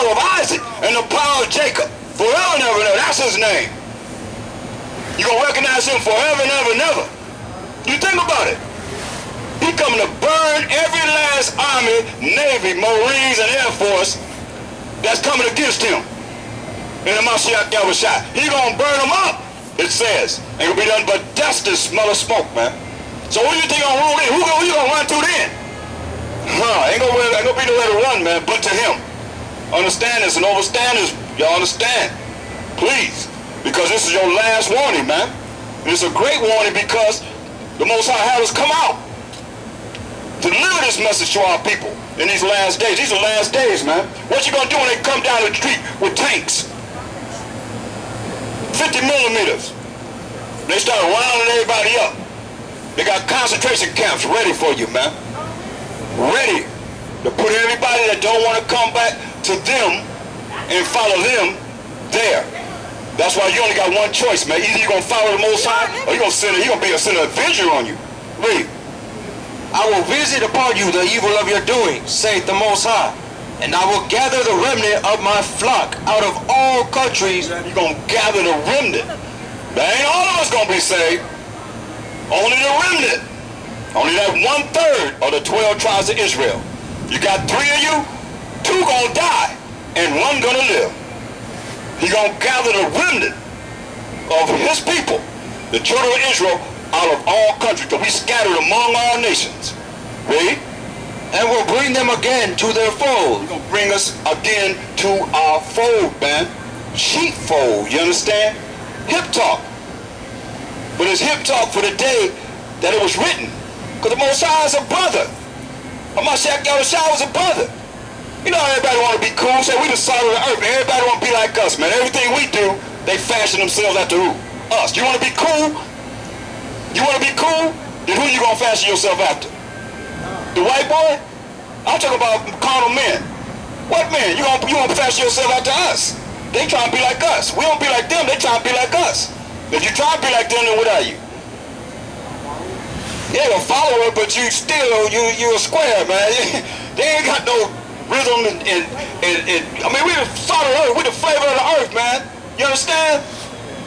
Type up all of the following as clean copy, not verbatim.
power of Isaac and the power of Jacob. Forever and ever and ever. That's his name. You're going to recognize him forever and ever and ever. You think about it. He coming to burn every last army, navy, marines, and air force that's coming against him. In the Mashiach Yahushua. He going to burn them up, it says. Ain't going to be nothing but dust and smell of smoke, man. So who do you think going to rule in? Who you going to run to then? Ain't going to be nowhere to run, man, but to him. Understand this and overstand this. Y'all understand? Please. Because this is your last warning, man. And it's a great warning because the Most High had us come out to deliver this message to our people in these last days. These are last days, man. What you gonna do when they come down the street with tanks? 50 millimeters. They start rounding everybody up. They got concentration camps ready for you, man. Ready to put everybody that don't want to come back to them and follow them there. That's why you only got one choice, man. Either you're going to follow the Most High or you're going to be a send an avenger on you. Read. I will visit upon you the evil of your doing, saith the Most High, and I will gather the remnant of my flock out of all countries. You're going to gather the remnant. There ain't all of us going to be saved. Only the remnant. Only that 1/3 of the 12 tribes of Israel. You got 3 of you, 2 going to die, and 1 going to live. He's going to gather the remnant of his people, the children of Israel, out of all countries, to be scattered among all nations. Read. And will bring them again to their fold. He's going to bring us again to our fold, man. Sheepfold, you understand? Hip talk. But it's hip talk for the day that it was written. Because the Most High is a brother. Mashiach Yahushua was a brother. You know, everybody want to be cool. Say, we the salt of the earth. Everybody want to be like us, man. Everything we do, they fashion themselves after who? Us. You want to be cool? You want to be cool? Then who you going to fashion yourself after? The white boy? I'm talking about carnal men. What men? You want to fashion yourself after us? They trying to be like us. We don't be like them. They trying to be like us. If you try to be like them, then what are you? Yeah, you're a follower, but you still, you a square, man. They ain't got no rhythm and I mean, we the salt of the earth, we the flavor of the earth, man. You understand?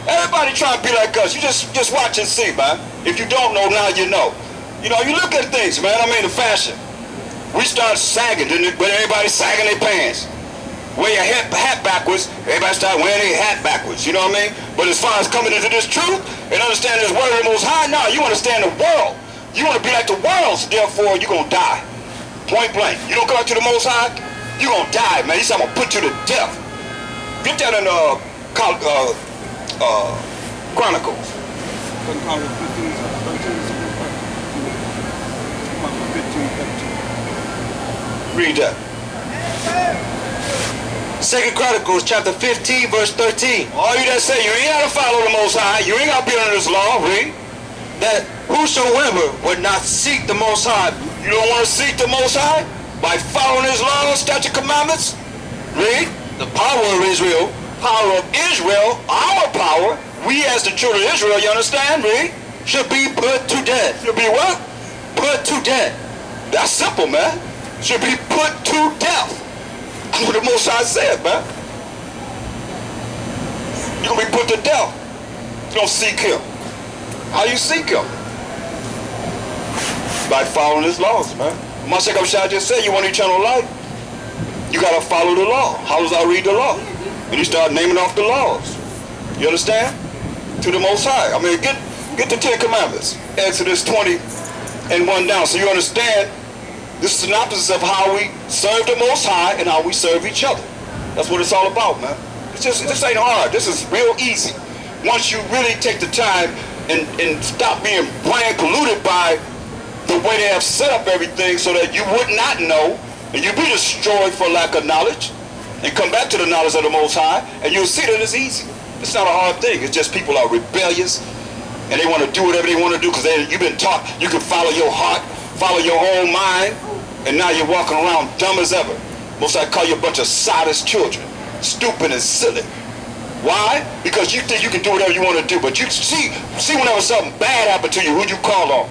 Everybody trying to be like us. You just watch and see, man. If you don't know, now you know. You know, you look at things, man. I mean, the fashion. We start sagging, but everybody sagging their pants. Wear your hat backwards, everybody start wearing their hat backwards, you know what I mean? But as far as coming into this truth and understanding this word of the Most High, now you understand the world. You want to be like the world, so therefore you're going to die. Point blank. You don't go out to the Most High, you're going to die, man. He said, I'm going to put you to death. Get that in Chronicles. Read that. 2 Chronicles chapter 15, verse 13. All you that say you ain't got to follow the Most High, you ain't got to be under this law, read. That whosoever would not seek the Most High. You don't want to seek the Most High? By following his laws, statute, commandments? Read. The power of Israel. Power of Israel, our power, we as the children of Israel, you understand, read? Should be put to death. Should be what? Put to death. That's simple, man. Should be put to death. That's what the Most High said, man. You're going to be put to death. You don't seek him. How you seek him? By following his laws, man. Mashiach Yahushua just said, you want eternal life? You got to follow the law. How does I read the law? And you start naming off the laws. You understand? To the Most High. I mean, get the 10 Commandments. Exodus 20 and 1 down. So you understand this synopsis of how we serve the Most High and how we serve each other. That's what it's all about, man. This ain't hard. This is real easy. Once you really take the time and stop being brain polluted by the way they have set up everything so that you would not know and you'd be destroyed for lack of knowledge and come back to the knowledge of the Most High and you'll see that it's easy. It's not a hard thing. It's just people are rebellious and they want to do whatever they want to do because you've been taught you can follow your heart, follow your own mind, and now you're walking around dumb as ever. Most I call you a bunch of sodist children, stupid and silly. Why? Because you think you can do whatever you want to do, but you see whenever something bad happened to you, who you call on?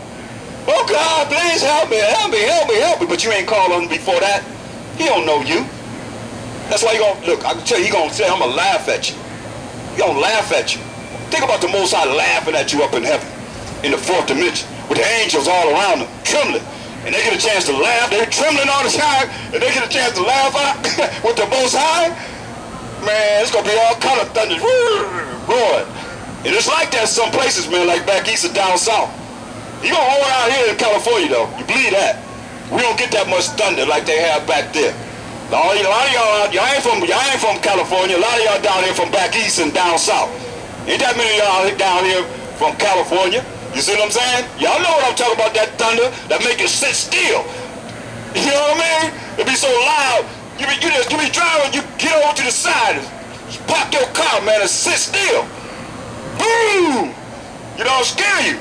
Oh God, please help me, help me, help me, help me. But you ain't called on him before that. He don't know you. That's why you gonna look. I can tell you, he gonna say, "I'm gonna laugh at you." He gonna laugh at you. Think about the Most High laughing at you up in heaven, in the fourth dimension, with the angels all around them, trembling, and they get a chance to laugh. They're trembling all the time, and they get a chance to laugh out with the Most High. Man, it's gonna be all kind of thunder, roaring. And it's like that some places, man, like back east or down south. You gonna roll out here in California, though. You believe that? We don't get that much thunder like they have back there. A lot of y'all ain't from California. A lot of y'all down here from back east and down south. Ain't that many of y'all down here from California? You see what I'm saying? Y'all know what I'm talking about, that thunder that make you sit still. You know what I mean? It be so loud. You be driving, you get over to the side, park your car, man, and sit still. Boom! You don't scare you.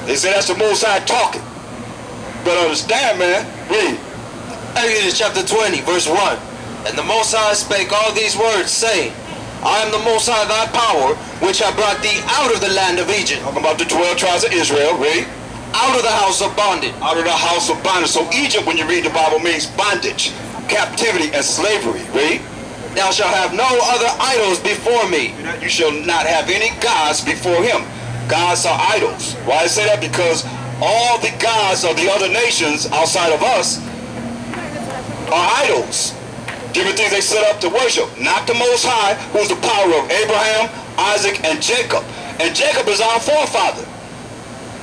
They say that's the Most High talking. But understand, man, read. Exodus chapter 20, verse 1. And the Most High spake all these words, saying, I am the Most High thy power, which I brought thee out of the land of Egypt. Talking about the 12 tribes of Israel, read. Out of the house of bondage. Out of the house of bondage. So Egypt, when you read the Bible, means bondage, captivity, and slavery, read. Thou shalt have no other idols before me. You shall not have any gods before him. Gods are idols. Why I say that? Because all the gods of the other nations outside of us are idols. Different things they set up to worship. Not the Most High, who's the power of Abraham, Isaac, and Jacob. And Jacob is our forefather.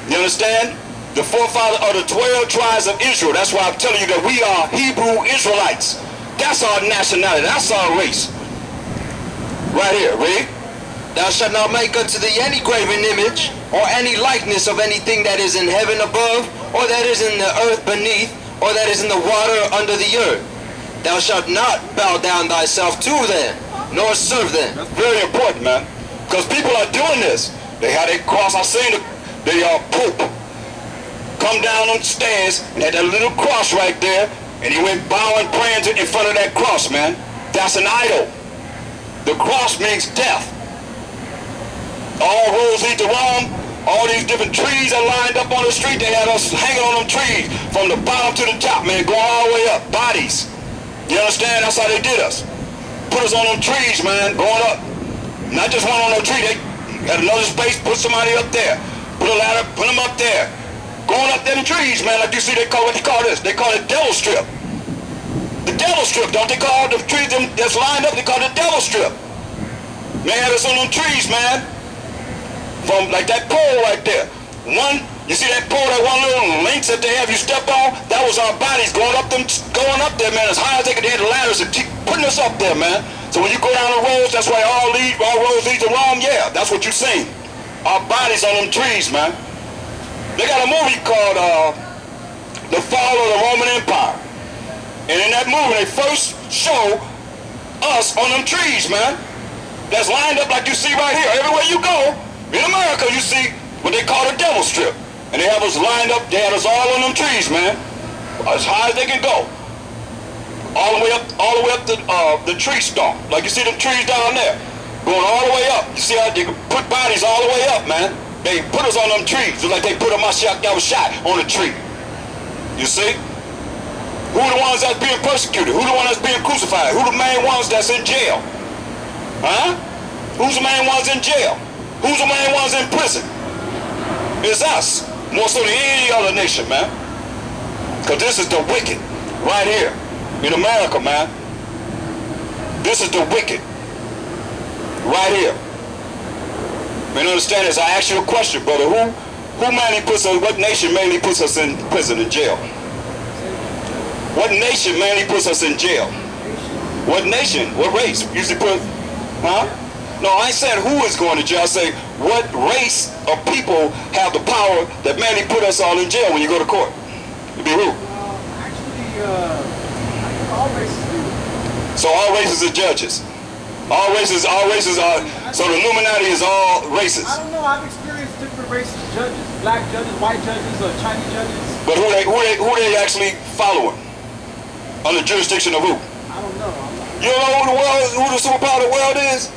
You understand? The forefather of the 12 tribes of Israel. That's why I'm telling you that we are Hebrew Israelites. That's our nationality. That's our race. Right here, read. Thou shalt not make unto thee any graven image, or any likeness of anything that is in heaven above, or that is in the earth beneath, or that is in the water under the earth. Thou shalt not bow down thyself to them, nor serve them. That's very important, man. Because people are doing this. They had a cross. I seen the Pope come down on the stairs and had that little cross right there, and he went bowing, praying in front of that cross, man. That's an idol. The cross means death. All roads lead to Rome. All these different trees are lined up on the street. They had us hanging on them trees from the bottom to the top, man, going all the way up. Bodies. You understand? That's how they did us. Put us on them trees, man, going up. Not just one on no tree. They had another space, put somebody up there. Put a ladder, put them up there. Going up them trees, man, like you see, they call, what they call this? They call it devil strip. The devil strip, don't they call the trees that's lined up, they call it devil strip. Man, had us on them trees, man. From like that pole right there. You see that pole, that one little links that they have you step on? That was our bodies going up there, man, as high as they could. They had the ladders and keep putting us up there, man. So when you go down the roads, that's why all roads lead to Rome. Yeah, that's what you seen. Our bodies on them trees, man. They got a movie called The Fall of the Roman Empire. And in that movie, they first show us on them trees, man. That's lined up like you see right here. Everywhere you go, in America, you see what they call a devil strip. And they have us lined up, they had us all on them trees, man. As high as they can go. All the way up to the tree stump. Like you see them trees down there. Going all the way up. You see how they can put bodies all the way up, man. They put us on them trees. Just like they put a Mashiach that was shot on a tree. You see? Who the ones that's being persecuted? Who the one that's being crucified? Who the main ones that's in jail? Huh? Who's the main ones in jail? Who's the main ones in prison? It's us. More so than any other nation, man. Because this is the wicked. Right here. In America, man. This is the wicked. Right here. You understand this? I ask you a question, brother. Who mainly puts us, what nation mainly puts us in prison and jail? What nation mainly puts us in jail? What nation? What race? Usually put, huh? No, I ain't saying who is going to jail. I say what race of people have the power that mainly put us all in jail when you go to court? It'd be who? Actually, all races do. So all races are judges. All races are, so the Illuminati is all races. I don't know, I've experienced different races of judges. Black judges, white judges, Chinese judges. But who they actually following? Under jurisdiction of who? I don't know. You don't know who the superpower of the world is?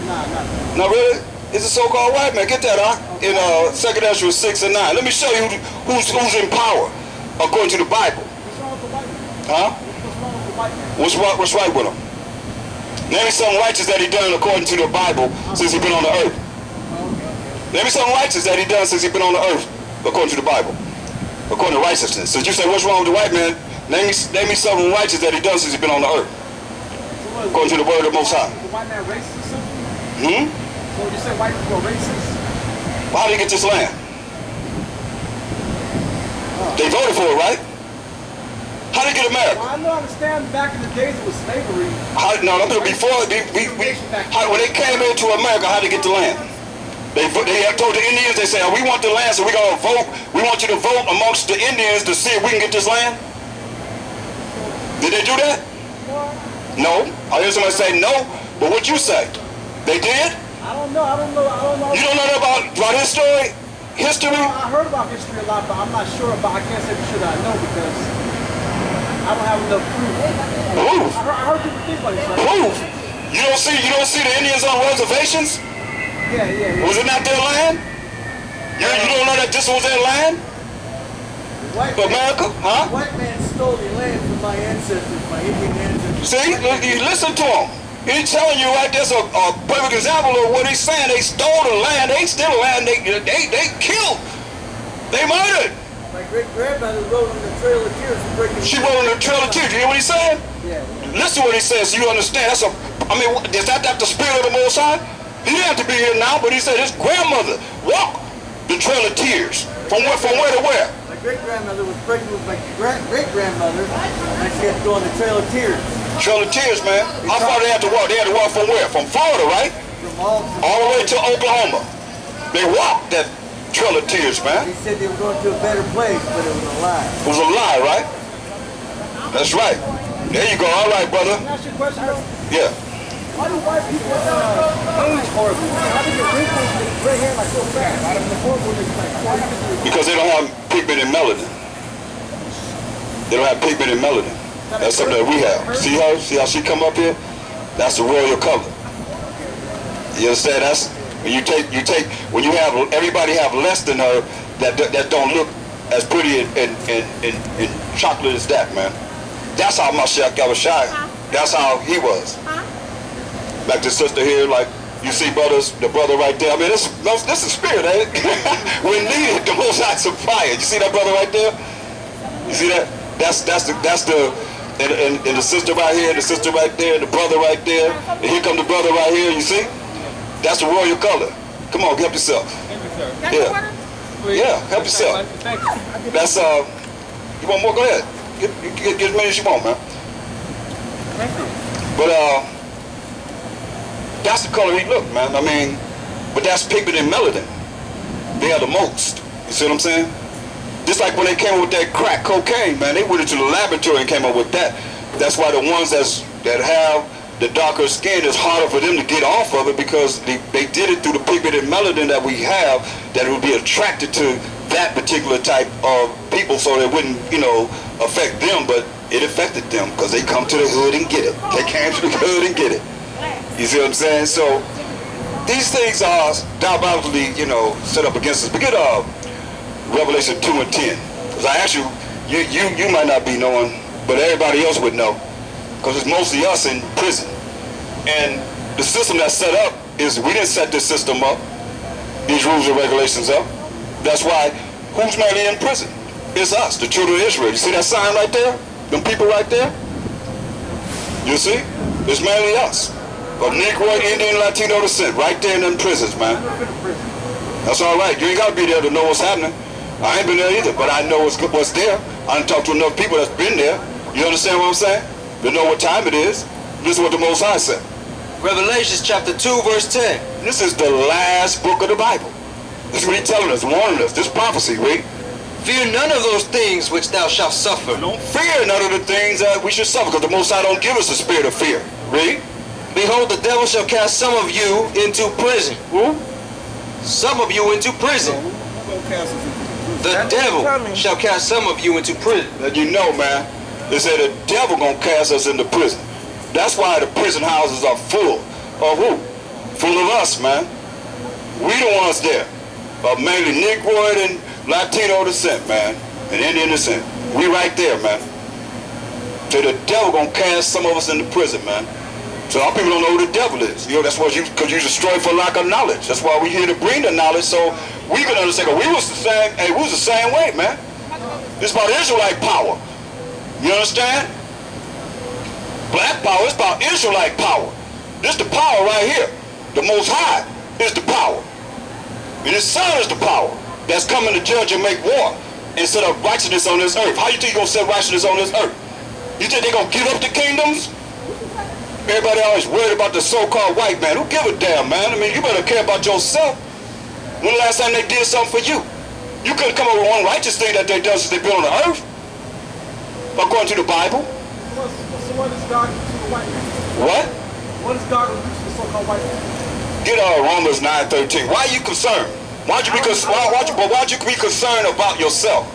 Nah. No, really? It's a so-called white man. Get that, huh? In 2nd Ezra 6 and 9. Let me show you who's in power according to the Bible. What's wrong with the white man? Huh? What's wrong with the white white man. What's right with him? Name me something righteous that he done according to the Bible since he been on the earth. Name me something righteous that he done since he been on the earth according to the Bible. According to righteousness. Since you say, what's wrong with the white man? Name me something righteous that he done since he been on the earth. According to the word of the Most High. The white man racist or something? So you say white people are racist? Well, how did he get this land? They voted for it, right? How did he get America? Well, I know, understand back in the days it was slavery. Before, when they came into America, how did they get the land? They have told the Indians, they say, we want the land, so we're going to vote. We want you to vote amongst the Indians to see if we can get this land. Did they do that? No. I hear somebody say no, but what you say? They did? I don't know. You don't know about his story? History? I heard about history a lot, but I'm not sure about, I can't say for sure that I know because I don't have enough proof. Proof? I heard people think like this. Proof? You don't see the Indians on reservations? Yeah. Was it not their land? You don't know that this was their land? For America? Huh? White man stole the land from my ancestors, my Indian ancestors. See, you listen to him. He's telling you right there's a perfect example of what he's saying. They stole the land. They stole the land. They killed. They murdered. My great-grandmother rode on the Trail of Tears. She rode on the Trail of Tears. You hear what he's saying? Yeah. Listen to what he says so you understand. Is that the spirit of the Most High? He didn't have to be here now, but he said his grandmother walked the Trail of Tears. From where to where? My great-grandmother was pregnant with my great-grandmother, and she had to go on the Trail of Tears. Trail of Tears, man. How far they had to walk? They had to walk from where? From Florida, right? All the way to Oklahoma. They walked that Trail of Tears, man. They said they were going to a better place, but it was a lie. It was a lie, right? That's right. There you go. All right, brother. Can I ask you a question, though? Yeah. Why do white people age horribly? How do you get wrinkles and gray hair like so fast? Out of the horrible, it's like 40 years. Because they don't have pigment and melanin. They don't have pigment and melanin. That's something that we have. See her? See how she come up here? That's the royal color. You understand? That's when you take when you have everybody have less than her that don't look as pretty and chocolate as that, man. That's how Mashiach Yahweh, that's how he was. Like the sister here, like you see the brother right there. I mean, this is spirit, ain't it? When needed, the Most High supply it. You see that brother right there? You see that? That's the and the sister right here, the sister right there, the brother right there, and here come the brother right here. You see? That's the royal color. Come on, help yourself. Yeah, yeah, help yourself. That's you want more? Go ahead. Get as many as you want, man. But that's the color he looked, man. I mean, but that's pigment and melanin. They are the most. You see what I'm saying? Just like when they came up with that crack cocaine, man, they went into the laboratory and came up with that. That's why the ones that have the darker skin, it's harder for them to get off of it because they did it through the pigment and melanin that we have, that it would be attracted to that particular type of people so they wouldn't, affect them, but it affected them because they come to the hood and get it. They came to the hood and get it. You see what I'm saying? So these things are diabolically, set up against us. Forget Revelation 2 and 10. Because I actually, you might not be knowing, but everybody else would know. Because it's mostly us in prison. And the system that's set up is, we didn't set this system up, these rules and regulations up. That's why, who's mainly in prison? It's us, the children of Israel. You see that sign right there? Them people right there? You see? It's mainly us. Of Negro, Indian, Latino descent, right there in them prisons, man. That's all right. You ain't got to be there to know what's happening. I ain't been there either, but I know what's there. I done talked to enough people that's been there. You understand what I'm saying? They know what time it is. This is what the Most High said. Revelations chapter 2, verse 10. This is the last book of the Bible. This is what he's telling us, warning us. This prophecy, read. Fear none of those things which thou shalt suffer. Don't fear none of the things that we should suffer, because the Most High don't give us a spirit of fear. Read. Behold, the devil shall cast some of you into prison. Who? Some of you into prison. The devil shall cast some of you into prison. Now you know, man, they say the devil gonna cast us into prison. That's why the prison houses are full of who? Full of us, man. We the ones there. Mainly Negroid and Latino descent, man. And Indian descent. We right there, man. So the devil gonna cast some of us into prison, man. So our people don't know who the devil is. You know, that's why because you destroy for lack of knowledge. That's why we here to bring the knowledge so we can understand. We was the same, hey, we was the same way, man. It's about Israelite power. You understand? Black power, it's about Israelite power. This the power right here. The Most High is the power. And His Son is the power that's coming to judge and make war instead of righteousness on this earth. How you think you're going to set righteousness on this earth? You think they're going to give up the kingdoms? Everybody always worried about the so-called white man. Who give a damn, man? I mean, you better care about yourself. When the last time they did something for you? You couldn't come up with one righteous thing that they done since they've been on the earth. According to the Bible. So what is God to the white man? What? What is God going to do to the so-called white man? Get Romans 9:13. Why are you concerned? Why'd you be concerned about yourself?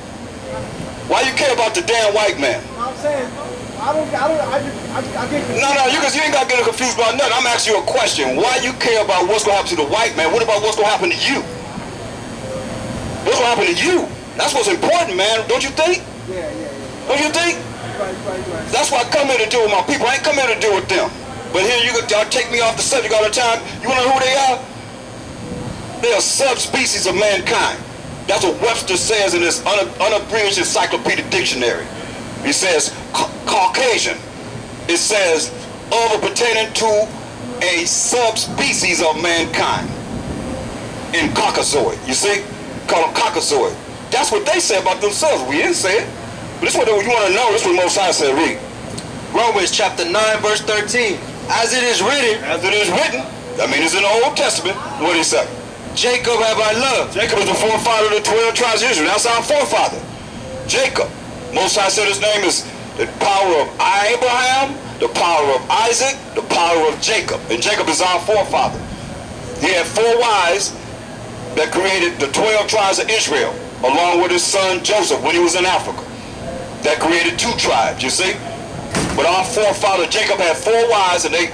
Why you care about the damn white man? I'm saying, I get confused. No, you ain't got to get confused about nothing. I'm asking you a question. Why you care about what's going to happen to the white man? What about what's going to happen to you? What's going to happen to you? That's what's important, man. Don't you think? Yeah. Don't you think? Right. That's why I come here to deal with my people. I ain't come here to deal with them. But here y'all take me off the subject all the time. You want to know who they are? They are subspecies of mankind. That's what Webster says in his unabridged encyclopedic dictionary. He says Caucasian. It says of or pertaining to a subspecies of mankind in Caucasoid. You see? Call them Caucasoid. That's what they say about themselves. We didn't say it. But this is what you want to know. This is what Most High said. Read. Romans chapter 9 verse 13. As it is written. As it is written. That means it's in the Old Testament. What did he say? Jacob have I loved. Jacob is the forefather of the 12 tribes of Israel. That's our forefather. Jacob. Most High said his name is the power of Abraham, the power of Isaac, the power of Jacob. And Jacob is our forefather. He had 4 wives that created the 12 tribes of Israel, along with his son Joseph when he was in Africa. That created 2 tribes, you see? But our forefather Jacob had 4 wives, and they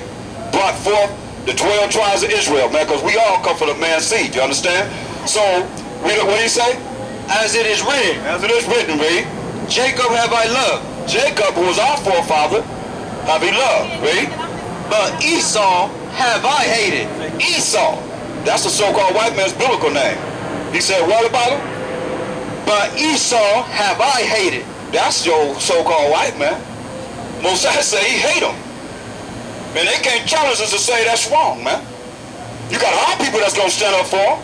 brought forth the 12 tribes of Israel, man, because we all come from the man's seed, you understand? So, what did he say? As it is written. As it is written, read. Jacob have I loved. Jacob, who was our forefather, have he loved, read. But Esau have I hated. Esau. That's the so-called white man's biblical name. He said, what about him? But Esau have I hated. That's your so-called white man. Mosiah said he hate him. Man, they can't challenge us to say that's wrong, man. You got our people that's going to stand up for them.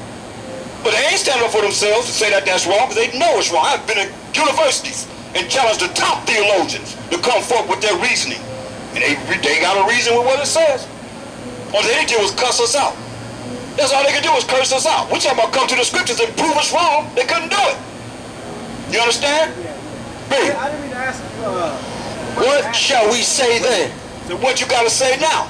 But they ain't standing up for themselves to say that that's wrong, because they know it's wrong. I've been at universities and challenged the top theologians to come forth with their reasoning. And they got a reason with what it says. All they did was cuss us out. That's all they could do is curse us out. We're talking about come to the scriptures and prove us wrong. They couldn't do it. You understand? Yeah. I didn't mean to ask What shall we say then? So what you got to say now?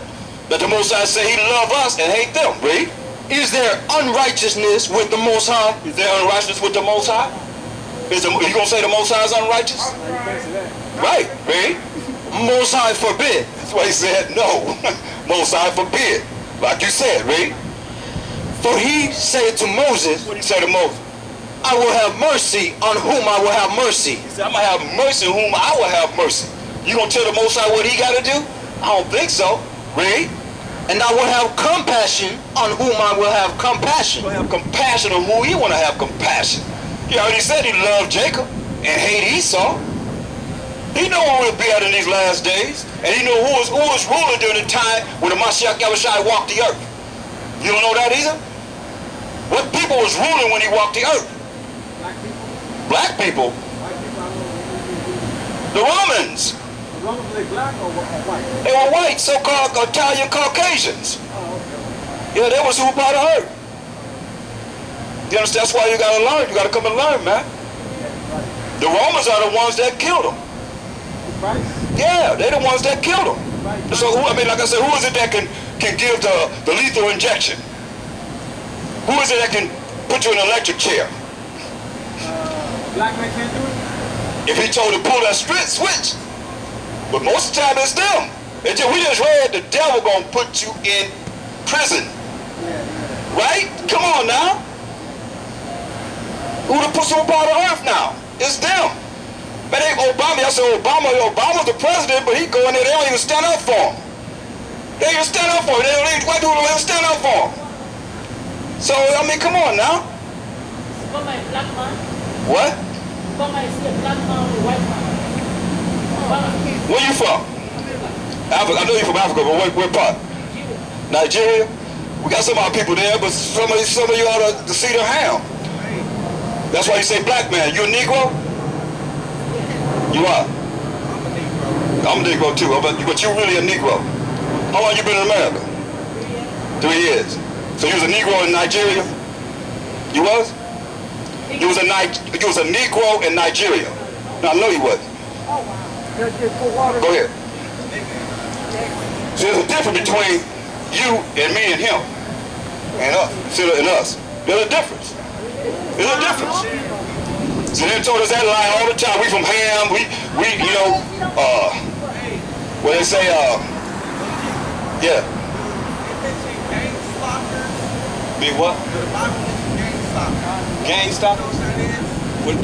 That the Most High say he love us and hate them. Read. Is there unrighteousness with the Most High? Is there unrighteousness with the Most High? You going to say the Most High is unrighteous? Right. Read. Most High forbid. That's why he said no. Most High forbid. Like you said, read. For he said to Moses, What did he say to Moses? I will have mercy on whom I will have mercy. He said, I'm going to have mercy on whom I will have mercy. You going to tell the Most High what he got to do? I don't think so. Read. And I will have compassion on whom I will have compassion. He'll have compassion on who he want to have compassion. He already said he loved Jacob and hate Esau. He knew where we'll be at in these last days. And he knew who was ruling during the time when the Mashiach Yahushua walked the earth. You don't know that either? What people was ruling when he walked the earth? Black people. The Romans. The Romans, were they black or white? They were white, so-called Italian Caucasians. Oh, okay. Yeah, they was who part of earth. You understand? That's why you got to learn. You got to come and learn, man. The Romans are the ones that killed them. Right? Yeah, they're the ones that killed them. Right. So, like I said, who is it that can give the lethal injection? Who is it that can put you in an electric chair? Black man can't do it? If he told to pull that switch. But most of the time it's them. We just read the devil gonna put you in prison. Right? Come on now. Who the pussy part of earth now? It's them. Man, Obama, I said Obama's the president, but he go in there, they don't even stand up for him. They don't even stand up for him. White people don't even stand up for him. So, I mean, come on now. Obama is black man. What? Obama is a black man or white man. Where you from? Africa. I know you're from Africa, but what part? Nigeria? We got some of our people there, but some of you ought to see the ham. That's why you say black man. You a Negro? You are? I'm a Negro too, but you really a Negro. How long you been in America? 3 years. So you was a Negro in Nigeria? You was? You was a Negro in Nigeria. No, I know you wasn't. Go ahead. So there's a difference between you and me and him. And us. There's a difference. There's a difference. So they told us that lie all the time. We from Ham, we you know, what they say, yeah. Be what? Gang stalkers? What?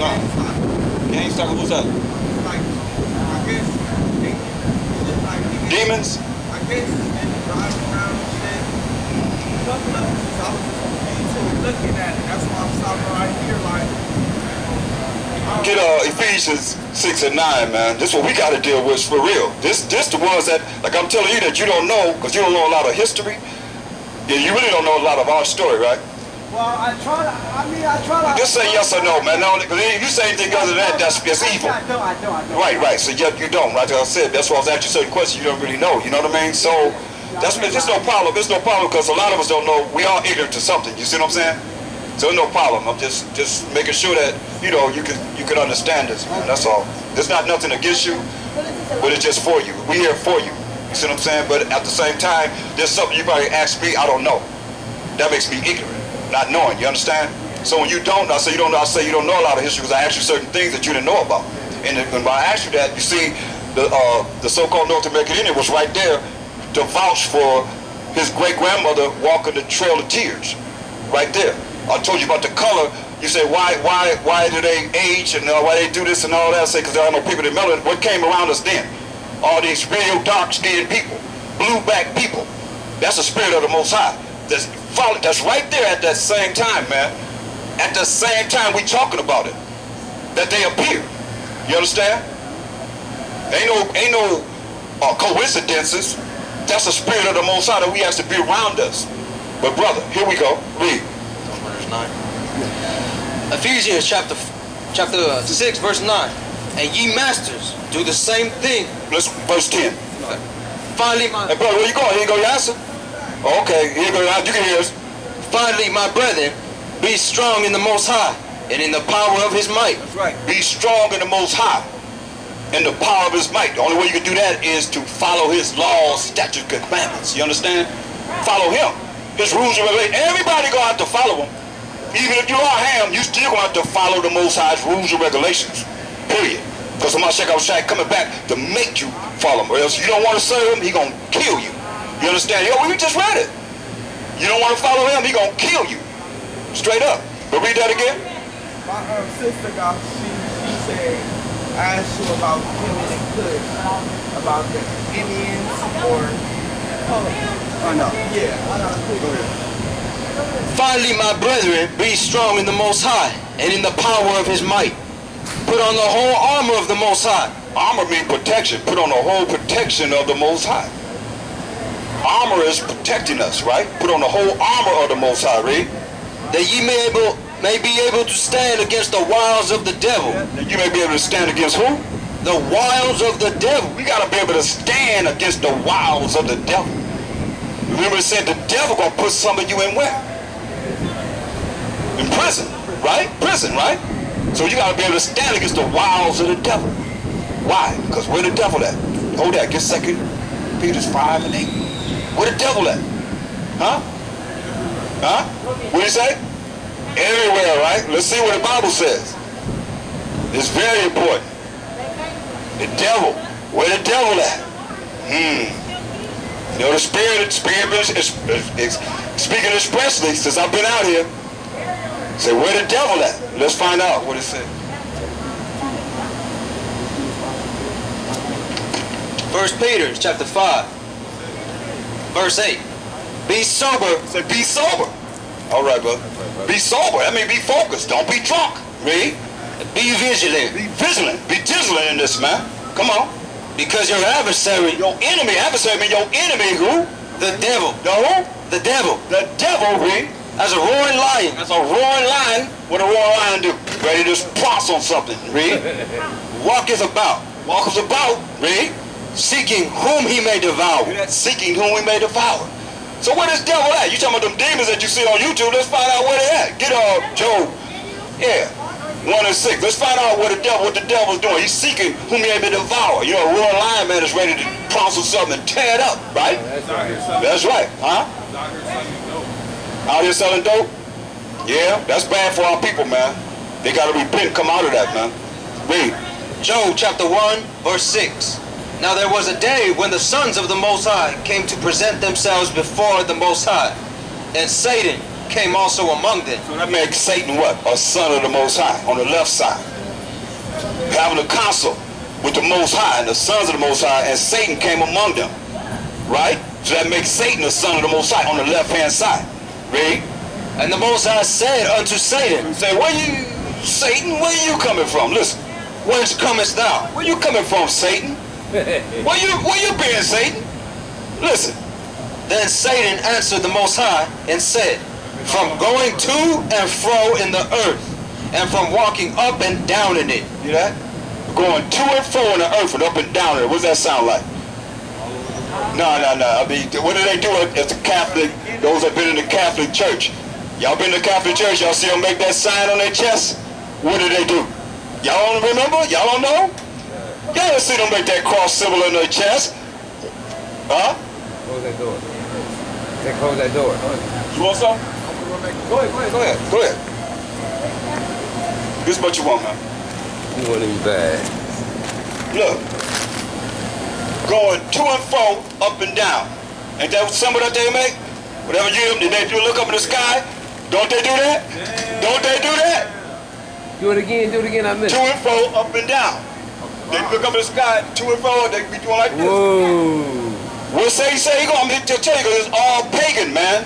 Gang stalkers, what's that? Demons? I guess and drive around and shit. Nothing else. I was just on YouTube looking at it. That's why I'm stopping right here like. Get Ephesians 6 and 9, man. This is what we got to deal with for real. This the ones that, like I'm telling you, that you don't know, because you don't know a lot of history. Yeah, you really don't know a lot of our story, right? Well, I try to. Just say yes or no, man. No, because if you say anything other than that, that's evil. I don't. Right. So you don't. Like I said, that's why I was asking you certain questions you don't really know. You know what I mean? So there's no problem. There's no problem because a lot of us don't know. We are ignorant to something. You see what I'm saying? So there's no problem. I'm just making sure that you can understand this, man. That's all. There's not nothing against you, but it's just for you. We're here for you. You see what I'm saying? But at the same time, there's something you probably ask me. I don't know. That makes me ignorant. Not knowing, you understand? So when you don't, I say you don't know. I say you don't know a lot of history because I asked you certain things that you didn't know about. And when I asked you that, you see, the so-called North American Indian was right there to vouch for his great-grandmother walking the Trail of Tears, right there. I told you about the color. You say why do they age and why they do this and all that? I say because there are no people that melted. What came around us then? All these real dark-skinned people, blue-back people. That's the spirit of the Most High. That's right there at that same time, man. At the same time we talking about it, that they appear. You understand? Ain't no coincidences. That's the spirit of the Most High that we has to be around us. But brother, here we go. Read. Verse 9. Ephesians chapter 6, verse 9. And ye masters, do the same thing. Let's verse 10. Okay. Finally, Hey brother, where you going? Here you go your answer. Okay, here you go. You can hear us. Finally, my brethren, be strong in the Most High and in the power of His might. That's right. Be strong in the Most High and the power of His might. The only way you can do that is to follow His laws, statutes, commandments. You understand? Follow Him. His rules and regulations. Everybody gonna have to follow Him. Even if you are Ham, you still gonna have to follow the Most High's rules and regulations. Period. Because somebody coming back to make you follow Him. Or else you don't want to serve Him, He gonna kill you. You understand? Yo, we just read it. You don't want to follow Him, He gonna kill you. Straight up. But read that again. My sister got, she said, asked you about Women and Kush, about the Indians or, no. Yeah. Go ahead. Finally, my brethren, be strong in the Most High and in the power of His might. Put on the whole armor of the Most High. Armor means protection. Put on the whole protection of the Most High. Armor is protecting us, right? Put on the whole armor of the Most High, read. That ye may be able to stand against the wiles of the devil. That you may be able to stand against who? The wiles of the devil. We got to be able to stand against the wiles of the devil. Remember it said the devil going to put some of you in where? In prison, right? Prison, right? So you got to be able to stand against the wiles of the devil. Why? Because where the devil at? Hold that. Get 2 Peter 5 and 8. Where the devil at? Huh? Huh? What do you say? Everywhere, right? Let's see what the Bible says. It's very important. The devil. Where the devil at? You know, the spirit is speaking expressly since I've been out here. Say, where the devil at? Let's find out what it says. 1 Peter chapter 5, verse 8. Be sober. Say, be sober. All right, brother. Be sober. That means be focused. Don't be drunk. Read. Be vigilant. Be vigilant. Be vigilant in this, man. Come on. Because your adversary, Your enemy means your enemy who? the devil, The who? the devil, The devil, read. as a roaring lion, That's a roaring lion. What a roaring lion do? Ready to pounce on something. Read. walketh about, Walks about. Read. seeking whom he may devour. You're not seeking whom we may devour. So where this devil at? You talking about them demons that you see on YouTube? Let's find out where they at. Get Job. Yeah. 1 and 6. Let's find out what the devil's doing. He's seeking whom he may devour. You know, a roaring lion man is ready to pounce on something and tear it up, right? That's right. Huh? Out here selling dope? Yeah, that's bad for our people, man. They gotta repent and come out of that, man. Read. Job chapter 1, verse 6. Now there was a day when the sons of the Most High came to present themselves before the Most High, and Satan came also among them. So that makes Satan what? A son of the Most High on the left side. Having a council with the Most High and the sons of the Most High, and Satan came among them. Right? So that makes Satan a son of the Most High on the left-hand side. Read. And the Most High said unto Satan, Say, Satan, where you coming from? Listen, Whence comest thou? where you coming from, Satan? Where you been, Satan? Listen. Then Satan answered the Most High and said, From going to and fro in the earth, and from walking up and down in it. You that? Going to and fro in the earth and up and down in it. What does that sound like? No. I mean, what do they do as the Catholic, those that been in the Catholic Church? Y'all been in the Catholic Church, y'all see them make that sign on their chest? What do they do? Y'all don't remember? Y'all don't know? Y'all don't see them make that cross symbol in their chest? Huh? Close that door. Say, close that door. You want some? Go ahead. This is what you want, man. You want to be bad. Look. Going to and fro, up and down. Ain't that symbol that they make? Whatever they do, look up in the sky. Don't they do that? Don't they do that? Do it again, I missed To it. and fro, up and down. They look up in the sky, to and fro, they be doing like this. Whoa. What say he gonna tell you, because it's all pagan, man.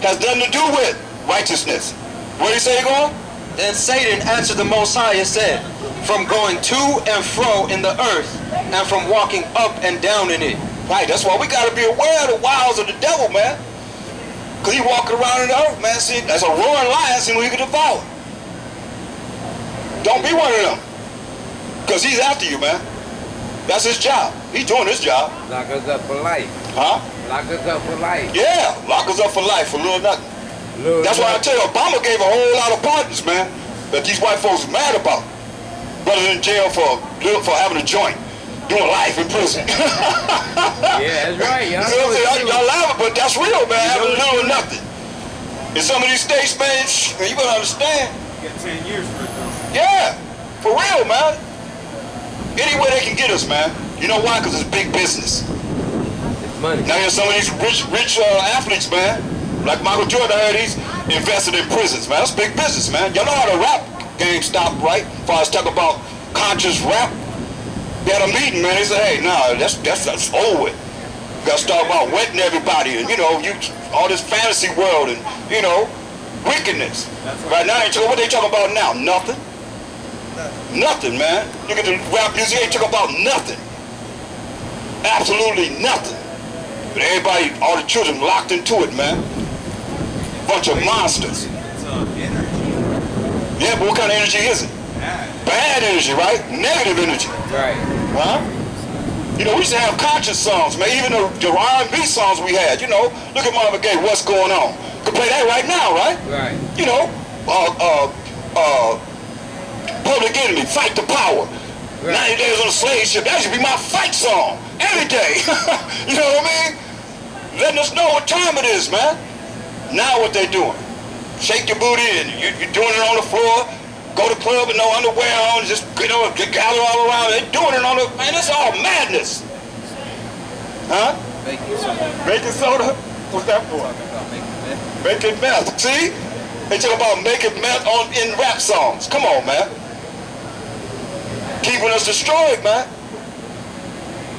Has nothing to do with righteousness. What did he say he going? Then Satan answered the Most High and said, From going to and fro in the earth, and from walking up and down in it. Right, that's why we gotta be aware of the wiles of the devil, man. Cause he walking around in the earth, man. See, that's a roaring lion, see who he can devour. Don't be one of them. Cause he's after you, man. That's his job. He's doing his job. Lock us up for life. Huh? Lock us up for life. Yeah, lock us up for life for little nothing. Little That's why I tell you, Obama gave a whole lot of pardons, man, that these white folks are mad about. Brothers in jail for having a joint, doing life in prison. Yeah, that's right. You know what I'm saying? Y'all laughing, but that's real, man. Having little or nothing. In some of these states, man, you better understand. You got 10 years for it, though. Yeah, for real, man. Any way they can get us, man. You know why? Because it's big business. It's money. Now here's some of these rich athletes, man. Like Michael Jordan, I heard he's invested in prisons, man. That's big business, man. Y'all know how the rap game stopped, right? As far as talk about conscious rap. They had a meeting, man. They said, hey, nah, that's over with. You gotta start about wetting everybody and, all this fantasy world and, wickedness. Right now, what they talking about now? Nothing. Nothing, man. Look at the rap music, they talk about nothing. Absolutely nothing. But everybody, all the children locked into it, man. Bunch of monsters. It's energy. Yeah, but what kind of energy is it? Bad energy, right? Negative energy. Right. Huh? We used to have conscious songs, man. Even the R&B songs we had, Look at Marvin Gaye, What's Going On? Could play that right now, right? Right. Public Enemy, Fight the Power. Right. 90 Days on a Slave Ship, that should be my fight song. Every day. You know what I mean? Letting us know what time it is, man. Now what they doing? Shake your booty and you're doing it on the floor. Go to the club with no underwear on, just get gather all around. They're doing it on the, man, it's all madness. Huh? Baking soda? What's that for? Making meth. See? They talk about making meth in rap songs. Come on, man. Keeping us destroyed, man.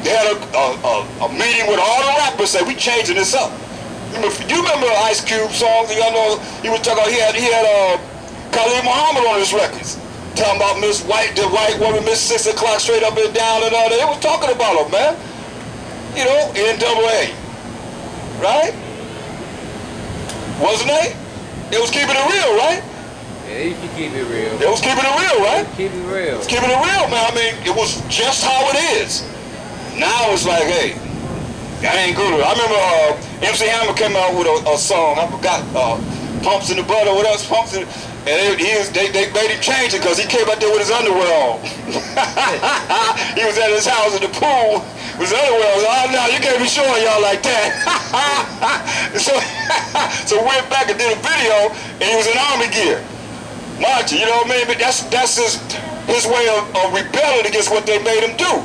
They had a meeting with all the rappers, say we changing this up. You remember Ice Cube songs? You know, he was talking. He had Khalid Muhammad on his records, talking about the white woman, Miss 6 o'clock straight up and down and all that. They was talking about him, man. You know, NAA, right? Wasn't they? They was keeping it real, right? Yeah, they used to keep it real. They was keeping it real, right? Keep it real. It's keeping it real, man. I mean, it was just how it is. Now it's like, hey, that ain't good. I remember MC Hammer came out with a song. I forgot, Pumps in the Butter. What else? Pumps in. And they made him change it because he came out there with his underwear on. He was at his house in the pool with his underwear on. Oh, no, you can't be showing y'all like that. so went back and did a video, and he was in army gear. Marching, you know what I mean? But that's his way of rebelling against what they made him do.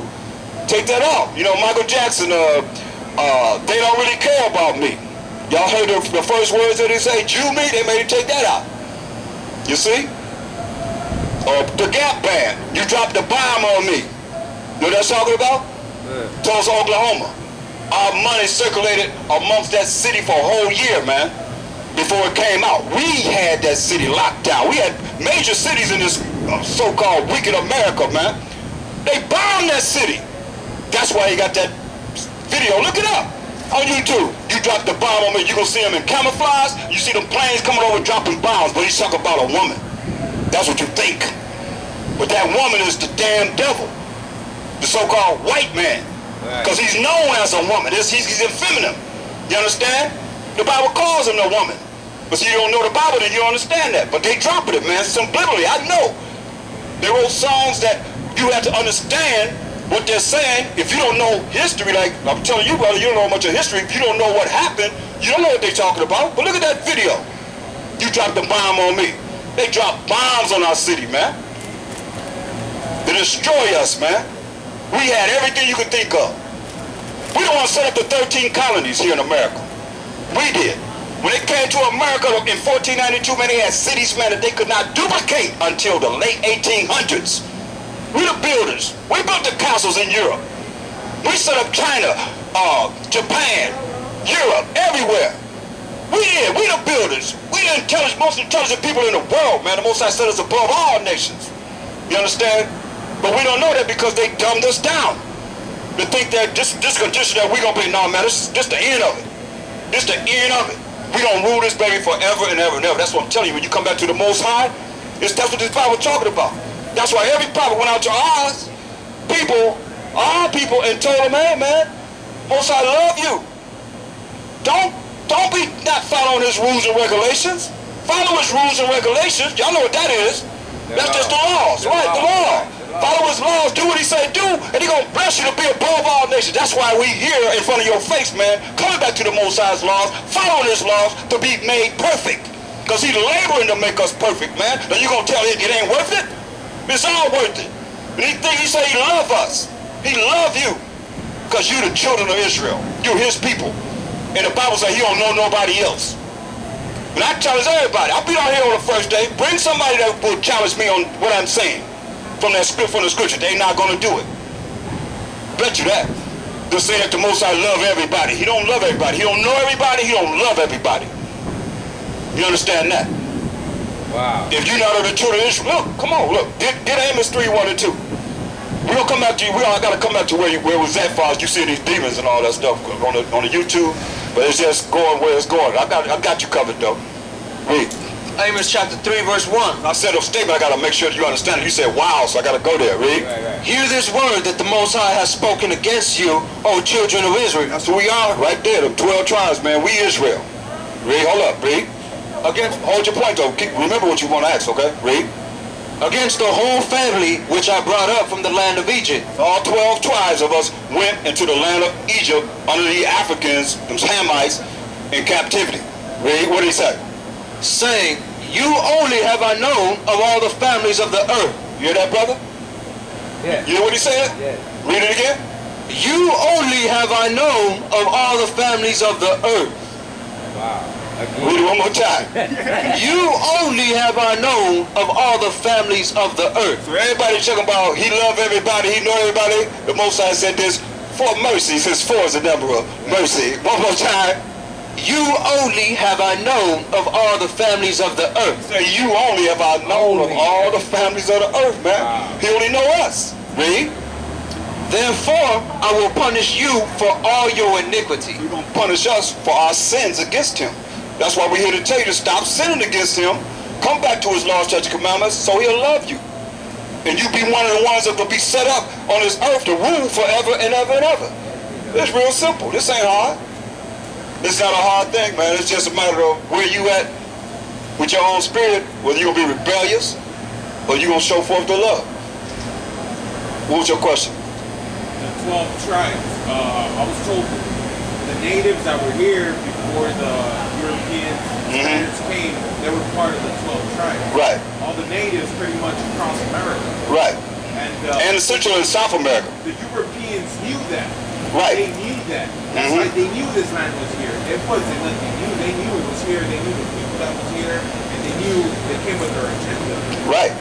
Take that off. You know, Michael Jackson, they don't really care about me. Y'all heard the first words that he say, Jew me? They made him take that out. You see? The Gap Band, you dropped the bomb on me. You know what that's talking about? Tulsa, Oklahoma. Our money circulated amongst that city for a whole year, man, before it came out. We had that city locked down. We had major cities in this so-called wicked America, man. They bombed that city. That's why you got that video. Look it up on YouTube. You drop the bomb on me, you gonna see him in camouflage. You see them planes coming over dropping bombs, but he's talking about a woman. That's what you think. But that woman is the damn devil. The so-called white man. Because he's known as a woman. He's effeminate. You understand? The Bible calls him a woman. But see, you don't know the Bible, then you don't understand that. But they dropping it, man, subliminally. I know. They wrote songs that you have to understand what they're saying. If you don't know history, like I'm telling you, brother, you don't know much of history. If you don't know what happened, you don't know what they're talking about. But look at that video. You dropped the bomb on me. They dropped bombs on our city, man. They destroy us, man. We had everything you could think of. We don't want to set up the 13 colonies here in America. We did. When they came to America in 1492, man, they had cities, man, that they could not duplicate until the late 1800s. We the builders. We built the castles in Europe. We set up China, Japan, Europe, everywhere. We did. We the builders. We the most intelligent people in the world, man. The Most High set us above all nations. You understand? But we don't know that because they dumbed us down. To think that this condition that we're going to be, no, man, this is the end of it. This the end of it. We're going to rule this baby forever and ever and ever. That's what I'm telling you. When you come back to the Most High, that's what this Bible is talking about. That's why every prophet went out to our people, and told them, hey, man, Most High love you. Don't be not following his rules and regulations. Follow his rules and regulations. Y'all know what that is. That's just the laws, right? The law. Follow his laws, do what he say do, and he's going to bless you to be above all nations. That's why we here in front of your face, man, coming back to the Most High's laws, following his laws to be made perfect. Because he's laboring to make us perfect, man. Now you going to tell him it ain't worth it? It's all worth it. And he say he love us. He love you. Because you the children of Israel. You're his people. And the Bible says he don't know nobody else. And I challenge everybody. I'll be down here on the first day. Bring somebody that will challenge me on what I'm saying. From the scripture, they're not going to do it. Bet you that. They'll say that the Most High love everybody. He don't love everybody. He don't know everybody. He don't love everybody. You understand that? Wow. If you're not of the children of Israel, look, come on, look. Get Amos 3, 1 and 2. We're going to come back to you. We all got to come back to where it was at far as you see these demons and all that stuff on the YouTube. But it's just going where it's going. I got you covered, though. Read. Amos chapter 3, verse 1. I said a statement, I got to make sure that you understand it. You said, wow, so I got to go there. Read. Right. Hear this word that the Most High has spoken against you, O children of Israel. That's who we are, right there, the 12 tribes, man. We Israel. Read, hold up, read. Hold your point, though. Remember what you want to ask, okay? Read. Against the whole family which I brought up from the land of Egypt. All 12 tribes of us went into the land of Egypt under the Africans, them Hamites, in captivity. Read, what did he say? Saying, you only have I known of all the families of the earth. You hear that, brother? Yeah. You hear what he said? Yeah. Read it again. You only have I known of all the families of the earth. Wow. Read it one more time. You only have I known of all the families of the earth. So everybody talking about he love everybody, he know everybody. The Most High said this, For mercy, since 4 is the number of mercy. One more time. You only have I known of all the families of the earth. Say, you only have I known of all the families of the earth, man. Wow. He only know us. Read. Therefore, I will punish you for all your iniquity. He's going to punish us for our sins against him. That's why we're here to tell you to stop sinning against him. Come back to his laws, statutes, and commandments, so he'll love you. And you be one of the ones that will be set up on this earth to rule forever and ever and ever. It's real simple. This ain't hard. It's not a hard thing, man. It's just a matter of where you at with your own spirit, whether you're going to be rebellious or you're going to show forth the love. What was your question? The 12 tribes. I was told the natives that were here before the Europeans Spaniards came, they were part of the 12 tribes. Right. All the natives pretty much across America. Right. And And Central and South America. the Europeans knew that. Right. They knew that. That's why they knew this land was here. It wasn't nothing new. They knew it was here. They knew the people that was here. And they knew they came with their agenda. Right.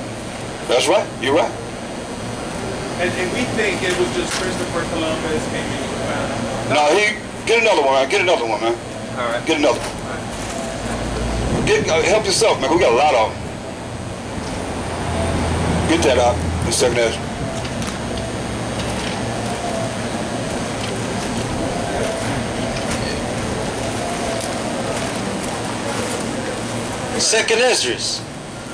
That's right. You're right. And we think it was just Christopher Columbus came in and found it. No, get another one, man. Get another one, man. All right. Get another one. Help yourself, man. We got a lot of them. Get that out. The second Ezra. Second Esdras,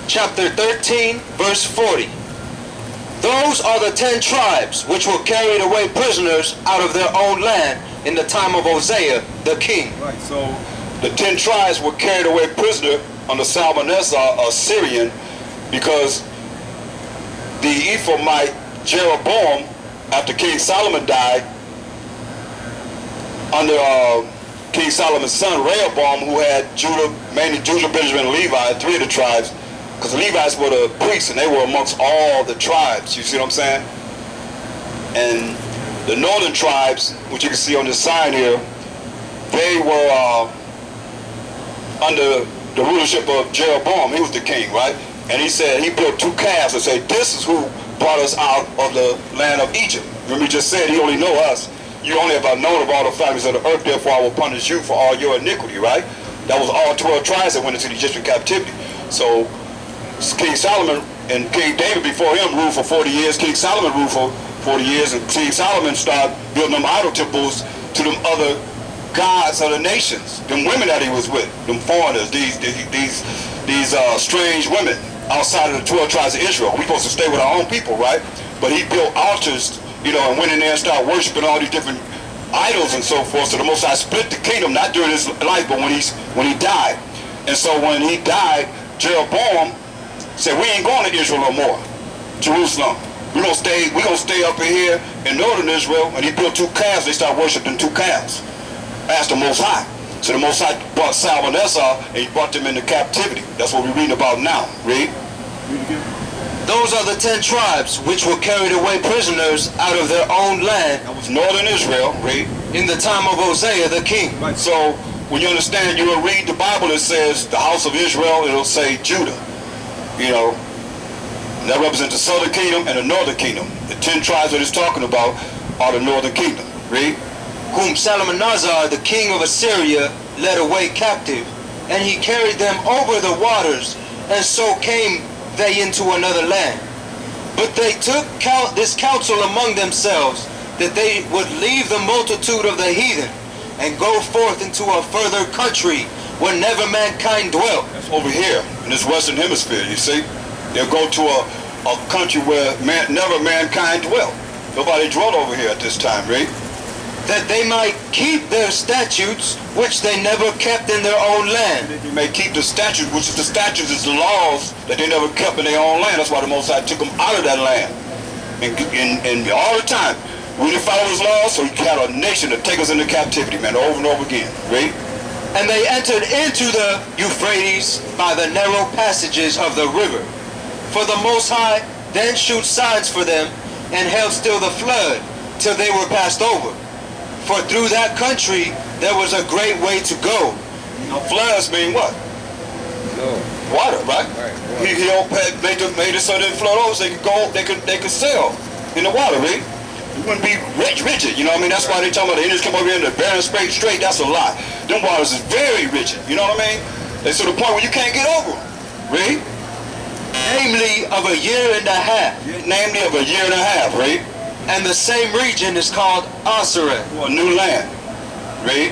chapter 13, verse 40. Those are the 10 tribes which were carried away prisoners out of their own land in the time of Hosea the king. Right, so the 10 tribes were carried away prisoner under Salmanessar, a Syrian, because the Ephraimite Jeroboam, after King Solomon died, under King Solomon's son Rehoboam, who had Judah, mainly Judah, Benjamin, and Levi, 3 of the tribes, because the Levites were the priests and they were amongst all the tribes, you see what I'm saying? And the northern tribes, which you can see on this sign here, they were under the rulership of Jeroboam. He was the king, right? And he said, he built 2 calves and said, this is who brought us out of the land of Egypt. Remember he just said, he only know us. You only have known of all the families of the earth, therefore I will punish you for all your iniquity, right? That was all 12 tribes that went into the Egyptian captivity. So King Solomon and King David before him ruled for 40 years. King Solomon ruled for 40 years, and King Solomon started building them idol temples to them other gods of the nations, them women that he was with, them foreigners, these strange women outside of the 12 tribes of Israel. We're supposed to stay with our own people, right? But he built altars, you know, and went in there and started worshiping all these different idols and so forth. So the Most High split the kingdom, not during his life, but when he died. And so when he died, Jeroboam said, we ain't going to Israel no more, Jerusalem. We're gonna stay up in here in northern Israel. And he built 2 calves. They started worshiping 2 calves. Asked the Most High. So the Most High brought Salmanessar and he brought them into captivity. That's what we're reading about now. Read. Those are the 10 tribes which were carried away prisoners out of their own land. That was northern Israel. Read. In the time of Hosea the king. Right. So when you understand, you'll read the Bible, it says the house of Israel, it'll say Judah. You know, that represents the southern kingdom and the northern kingdom. The 10 tribes that it's talking about are the northern kingdom. Read. Whom Salmanessar the king of Assyria led away captive, and he carried them over the waters, and so came they into another land. But they took this counsel among themselves, that they would leave the multitude of the heathen, and go forth into a further country, where never mankind dwelt. That's over here in this western hemisphere, you see. They'll go to a country where never mankind dwelt. Nobody dwelt over here at this time, right? That they might keep their statutes, which they never kept in their own land. They may keep the statutes, which is the statutes, is the laws that they never kept in their own land. That's why the Most High took them out of that land. And all the time, we didn't follow his laws, so he had a nation to take us into captivity, man, over and over again, right? And they entered into the Euphrates by the narrow passages of the river. For the Most High then shewed signs for them, and held still the flood, till they were passed over. For through that country there was a great way to go. Now floods mean what? No. Water, right? Right. He made it so they flood over so they could go, they could sail in the water, right? You wouldn't be rigid, you know what I mean? That's why they talking about the Indians come over here and the Bering Strait, that's a lie. Them waters is very rigid, you know what I mean? It's to the point where you can't get over them. Read? namely of a year and a half. Namely of a year and a half, read? And the same region is called Aseret. A new land. Read?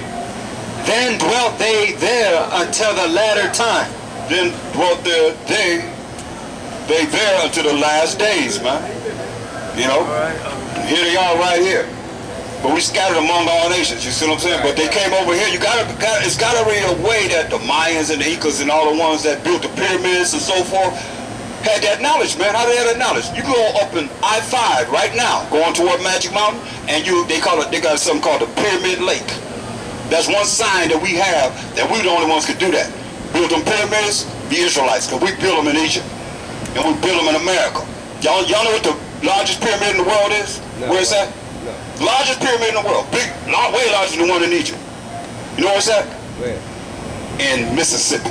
Then dwelt they there until the latter time. Then dwelt they there until the last days, man. You know? Here they are right here. But we scattered among all nations, you see what I'm saying? But they came over here. It's gotta be a way that the Mayans and the Incas and all the ones that built the pyramids and so forth had that knowledge, man. How they had that knowledge? You go up in I-5 right now, going toward Magic Mountain, and they got something called the Pyramid Lake. That's one sign that we have that we're the only ones could do that. Build them pyramids, the Israelites, because we built them in Egypt. And we built them in America. Y'all know what the largest pyramid in the world is? No, Where it's at? No. Largest pyramid in the world. Big, way larger than the one in Egypt. You know where it's at? Where? In Mississippi.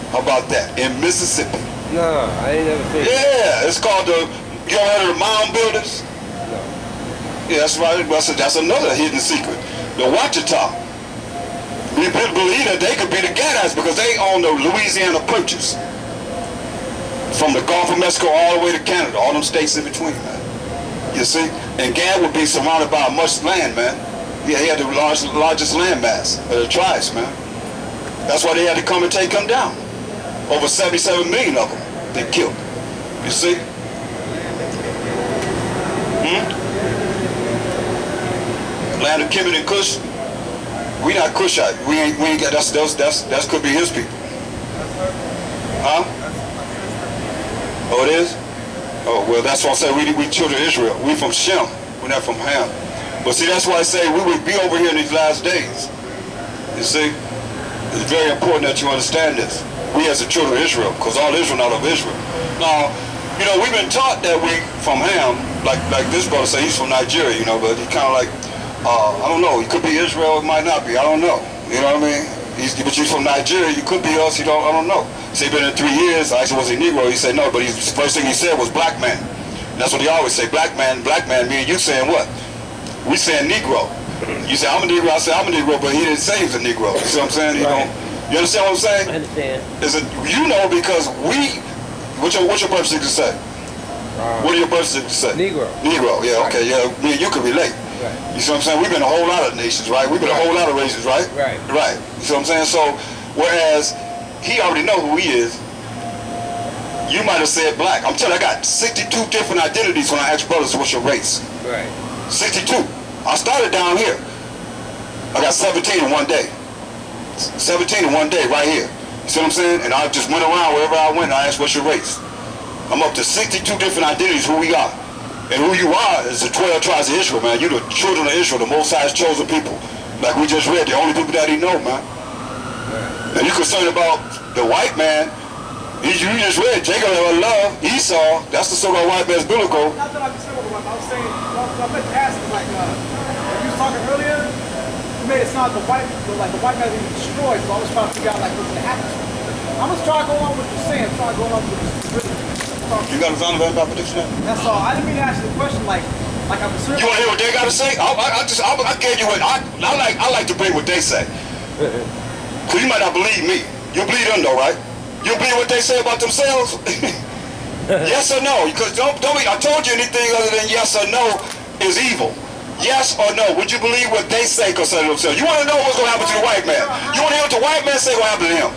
How about that? In Mississippi. No, I ain't never seen it. Yeah, it's called you ever heard of the mound builders? No. Yeah, that's right. That's another hidden secret. The Ouachita. We believe that they could be the Gadites because they own the Louisiana Purchase. From the Gulf of Mexico all the way to Canada, all them states in between, man. You see? And Gad would be surrounded by much land, man. Yeah, he had the largest land mass of the tribes, man. That's why they had to come and take them down. Over 77 million of them they killed. You see? Land of Kemet and Cush. We not Cushite. We ain't got that could be his people. Huh? Oh, it is? Oh, well, that's why I say we children of Israel. We from Shem. We're not from Ham. But see, that's why I say we would be over here in these last days. You see? It's very important that you understand this. We as the children of Israel, because all Israel not of Israel. Now, you know, we've been taught that we from Ham, like this brother say he's from Nigeria, you know, but he kind of like, I don't know, he could be Israel, it might not be, I don't know. You know what I mean? But you're from Nigeria, you could be us, I don't know. Say been in 3 years, I said, was he Negro? He said no, but the first thing he said was black man. And that's what he always say, black man, me and you saying what? We saying Negro. You say, I'm a Negro, I say, I'm a Negro, but he didn't say he was a Negro. You see what I'm saying? You understand what I'm saying? I understand. You know, because what's your birth certificate say? What do your birth certificate say? Negro. Negro, yeah, okay, yeah, me and you can relate. Right. You see what I'm saying? We've been a whole lot of nations, right? We've been a whole lot of races, right? Right. Right. You see what I'm saying? So, whereas he already know who he is, you might have said black. I'm telling you, I got 62 different identities when I ask brothers, what's your race? Right. 62. I started down here. I got 17 in one day. 17 in one day right here. You see what I'm saying? And I just went around wherever I went and I asked, what's your race? I'm up to 62 different identities who we are. And who you are is the 12 tribes of Israel, man. You're the children of Israel, the Most High's chosen people. Like we just read, the only people that he know, man. And you're concerned about the white man. You just read, Jacob ever loved Esau. That's the so-called white man's biblical. Not that I'm concerned with what I was saying. I meant to ask, like, when you was talking earlier, you made it sound like the white man being destroyed, so I was trying to figure out, like, what's going to happen. I'm just trying to go on with what you're saying. I'm trying to go on with what You got a sound of about prediction? That's all. I didn't mean to ask you the question, like I'm concerned. You want to hear what they got to say? I gave you what I like to bring what they say. Cause you might not believe me. You believe them though, right? You believe what they say about themselves? Yes or no? Because don't be. I told you anything other than yes or no is evil. Yes or no? Would you believe what they say concerning themselves? You want to know what's going to happen to the white man? You want to hear what the white man say will happen to him?